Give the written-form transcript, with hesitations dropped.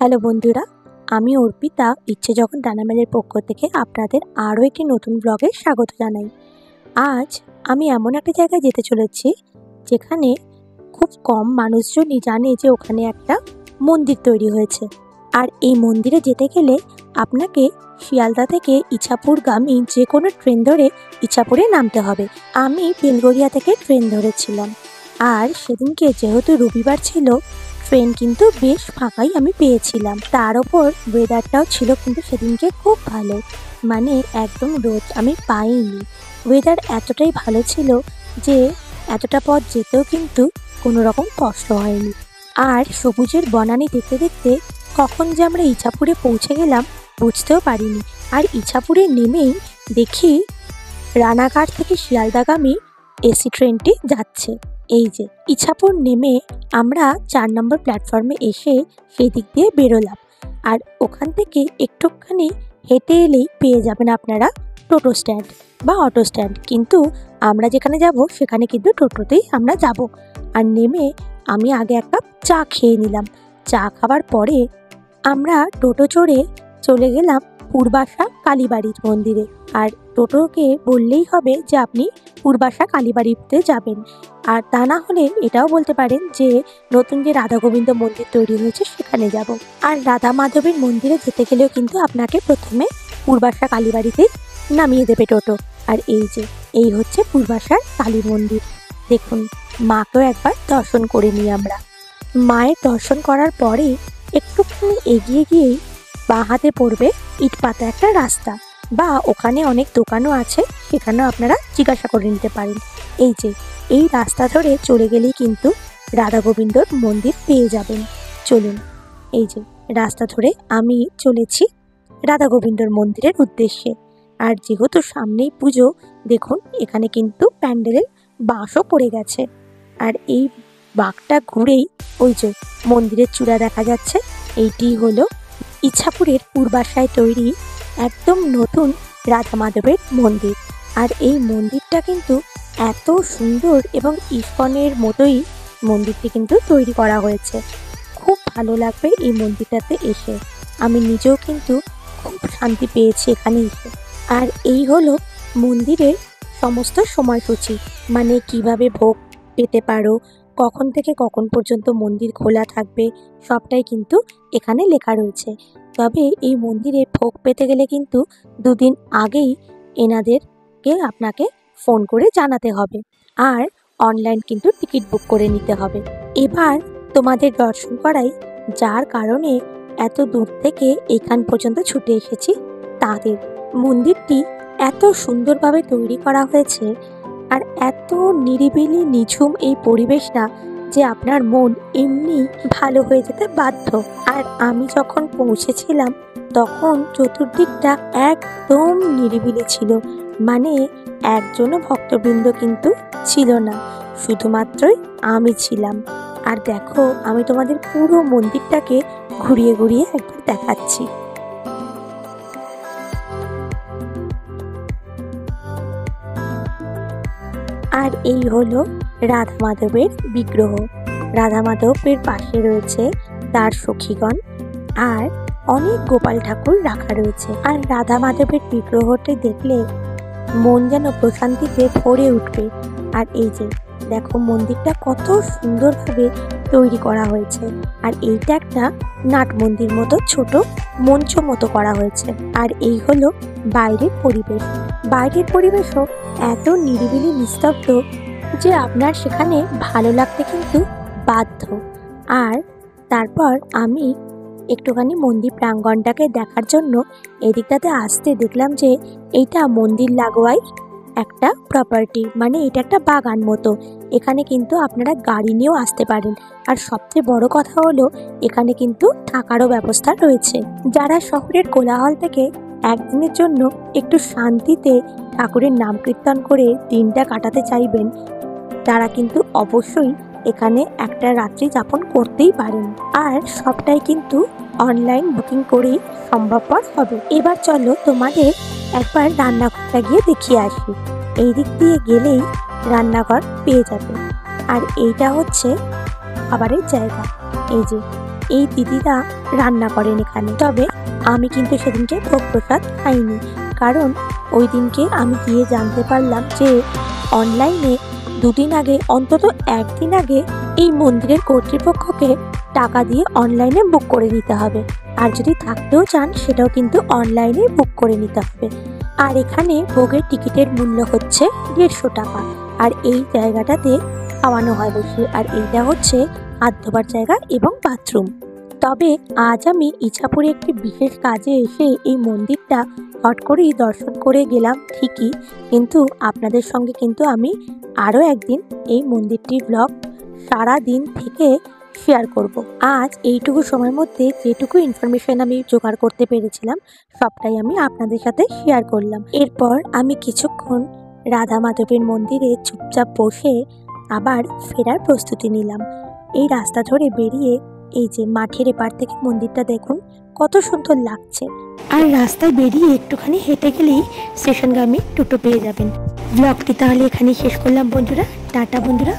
Hello বন্ধুরা, আমি অর্পিতা ইচ্ছে যখন ডানামেলের পক্ষ থেকে আপনাদের আরও একটি নতুন ব্লগে স্বাগত জানাই। আজ আমি এমন একটা জায়গায় যেতে চলেছি যেখানে খুব কম মানুষজনই জানে যে ওখানে একটা মন্দির তৈরি হয়েছে। আর এই মন্দিরে যেতে গেলে আপনাকে শিয়ালদা থেকে ইছাপুরগামী যে কোনো ট্রেন ধরে ইছাপুরে নামতে হবে। আমি বেলগড়িয়া থেকে ট্রেন ধরেছিলাম, আর সেদিনকে যেহেতু রবিবার ছিল ট্রেন কিন্তু বেশ ফাঁকাই আমি পেয়েছিলাম। তার ওপর ওয়েদারটাও ছিল কিন্তু সেদিনকে খুব ভালো, মানে একদম রোদ আমি পাইনি। ওয়েদার এতটাই ভালো ছিল যে এতটা পথ যেতেও কিন্তু কোনো রকম কষ্ট হয়নি। আর সবুজের বনানী দেখতে দেখতে কখন যে আমরা ইছাপুরে পৌঁছে গেলাম বুঝতেও পারিনি। আর ইছাপুরে নেমেই দেখি রানাঘাট থেকে শিয়ালদাগামী এসি ট্রেনটি যাচ্ছে। এই যে ইছাপুর নেমে আমরা 4 নম্বর প্ল্যাটফর্মে এসে সেই দিক দিয়ে বেরোলাম। আর ওখান থেকে একটুখানি হেঁটে এলেই পেয়ে যাবেন আপনারা টোটো স্ট্যান্ড বা অটো স্ট্যান্ড, কিন্তু আমরা যেখানে যাব সেখানে কিন্তু টোটোতেই আমরা যাব। আর নেমে আমি আগে এক কাপ চা খেয়ে নিলাম। চা খাওয়ার পরে আমরা টোটো চড়ে চলে গেলাম পূর্বাশা কালীবাড়ির মন্দিরে। আর টোটোকে বললেই হবে যে আপনি পূর্বাশা কালীবাড়িতে যাবেন, আর তা না হলে এটাও বলতে পারেন যে নতুন যে রাধা গোবিন্দ মন্দির তৈরি হয়েছে সেখানে যাব। আর রাধা মাধবের মন্দিরে যেতে গেলেও কিন্তু আপনাকে প্রথমে পূর্বাশা কালীবাড়িতেই নামিয়ে দেবে টোটো। আর এই হচ্ছে পূর্বাশার কালী মন্দির। দেখুন, মাকেও একবার দর্শন করে নিই আমরা। মায়ের দর্শন করার পরে একটুখানি এগিয়ে গিয়েই বাঁ হাতে পড়বে ইট পাতা একটা রাস্তা, বা ওখানে অনেক দোকানও আছে, সেখানেও আপনারা জিজ্ঞাসা করে নিতে পারেন। এই রাস্তা ধরে চলে গেলেই কিন্তু রাধা গোবিন্দর মন্দির পেয়ে যাবেন। চলুন, রাস্তা ধরে আমি চলেছি রাধা গোবিন্দর মন্দিরের উদ্দেশ্যে। আর যেহেতু সামনেই পুজো, দেখুন এখানে কিন্তু প্যান্ডেলের বাঁশও পড়ে গেছে। আর এই বাঁকটা ঘুরেই মন্দিরের চূড়া দেখা যাচ্ছে। এইটি হলো ইছাপুরের পূর্বাশায় তৈরি একদম নতুন রাধা মাধবের মন্দির। আর এই মন্দিরটা কিন্তু এত সুন্দর এবং ইস্কনের মতোই মন্দিরটি কিন্তু তৈরি করা হয়েছে। খুব ভালো লাগবে এই মন্দিরটাতে এসে। আমি নিজেও কিন্তু খুব শান্তি পেয়েছি এখানে এসে। আর এই হলো মন্দিরের সমস্ত সময়সূচি, মানে কিভাবে ভোগ পেতে পারো, কখন থেকে কখন পর্যন্ত মন্দির খোলা থাকবে, সবটাই কিন্তু এখানে লেখা রয়েছে। তবে এই মন্দিরে ভোগ পেতে গেলে কিন্তু 2 দিন আগেই এনাদেরকে আপনাকে ফোন করে জানাতে হবে, আর অনলাইন কিন্তু টিকিট বুক করে নিতে হবে। এবার তোমাদের দর্শন করাই, যার কারণে এত দূর থেকে এখান পর্যন্ত ছুটে এসেছি তাদের। মন্দিরটি এত সুন্দরভাবে তৈরি করা হয়েছে, আর এত নিরিবিলি নিঝুম এই পরিবেশটা যে আপনার মন এমনি ভালো হয়ে যেতে বাধ্য। আর আমি যখন পৌঁছেছিলাম তখন চতুর্দিকটা একদম নিরিবিলি ছিল, মানে একজনও ভক্তবৃন্দ কিন্তু ছিল না, শুধুমাত্রই আমি ছিলাম। আর দেখো, আমি তোমাদের পুরো মন্দিরটাকে ঘুরিয়ে ঘুরিয়ে একবার দেখাচ্ছি। আর এই হলো রাধা মাধবের বিগ্রহ। রাধা মাধবের পাশে রয়েছে তার সখীগণ, আর অনেক গোপাল ঠাকুর রাখা রয়েছে। আর রাধা মাধবের বিগ্রহটি দেখলে মন যেন প্রশান্তিতে ভরে উঠবে। আর দেখো মন্দিরটা কত সুন্দরভাবে তৈরি করা হয়েছে। আর এইটা একটা নাট মন্দির মতো ছোট মঞ্চ মতো করা হয়েছে। আর এই হলো বাইরের পরিবেশ। বাইরের পরিবেশও এত নিরিবিলি নিস্তব্ধ যে আপনার সেখানে ভালো লাগতে কিন্তু বাধ্য। আর তারপর আমি একটুখানি মন্দির প্রাঙ্গণটাকে দেখার জন্য এদিকটাতে আসতে দেখলাম যে এইটা মন্দির লাগোয়াই একটা প্রপার্টি, মানে এটা একটা বাগান মতো। এখানে কিন্তু আপনারা গাড়ি নিয়েও আসতে পারেন। আর সবচেয়ে বড় কথা হলো এখানে কিন্তু থাকারও ব্যবস্থা রয়েছে। যারা শহরের কোলাহল থেকে একদিনের জন্য একটু শান্তিতে ঠাকুরের নাম কীর্তন করে দিনটা কাটাতে চাইবেন, তারা কিন্তু অবশ্যই এখানে একটা রাত্রি যাপন করতেই পারেন। আর সবটাই কিন্তু অনলাইন বুকিং করেই সম্ভবপর হবে। এবার চলো তোমাদের একবার রান্নাঘরটা গিয়ে দেখিয়ে আসি। এই দিক দিয়ে গেলেই রান্নাঘর পেয়ে যাবে। আর এইটা হচ্ছে খাবারের জায়গা। এই দিদিরা রান্না করেন এখানে। তবে আমি কিন্তু সেদিনকে ভোগ প্রসাদ খাইনি, কারণ ওই দিনকে আমি গিয়ে জানতে পারলাম যে অনলাইনে দুদিন আগে, অন্তত একদিন আগে এই মন্দিরের কর্তৃপক্ষকে টাকা দিয়ে অনলাইনে বুক করে নিতে হবে। আর যদি থাকতেও চান সেটাও কিন্তু অনলাইনে বুক করে নিতে হবে। আর এখানে ভোগের টিকিটের মূল্য হচ্ছে 150 টাকা। আর এই জায়গাটাতে খাওয়ানো হয় বসিয়ে। আর এইটা হচ্ছে হাত ধোবার জায়গা এবং বাথরুম। তবে আজ আমি ইছাপুরে একটি বিশেষ কাজে এসে এই মন্দিরটা হট করেই দর্শন করে গেলাম ঠিকই, কিন্তু আপনাদের সঙ্গে কিন্তু আমি আরও একদিন এই মন্দিরটির ব্লগ সারা দিন থেকে শেয়ার করব। আজ এইটুকু সময়ের মধ্যে যেটুকু ইনফরমেশন আমি জোগাড় করতে পেরেছিলাম সবটাই আমি আপনাদের সাথে শেয়ার করলাম। এরপর আমি কিছুক্ষণ রাধা মাধবের মন্দিরে চুপচাপ বসে আবার ফেরার প্রস্তুতি নিলাম। এই রাস্তা ধরে বেরিয়ে এই যে মাঠের এপার থেকে মন্দিরটা দেখুন কত সুন্দর লাগছে। আর রাস্তায় বেরিয়ে একটুখানি হেঁটে গেলেই স্টেশনগামী টোটো পেয়ে যাবেন। ব্লগটি তাহলে এখানেই শেষ করলাম বন্ধুরা। টাটা বন্ধুরা।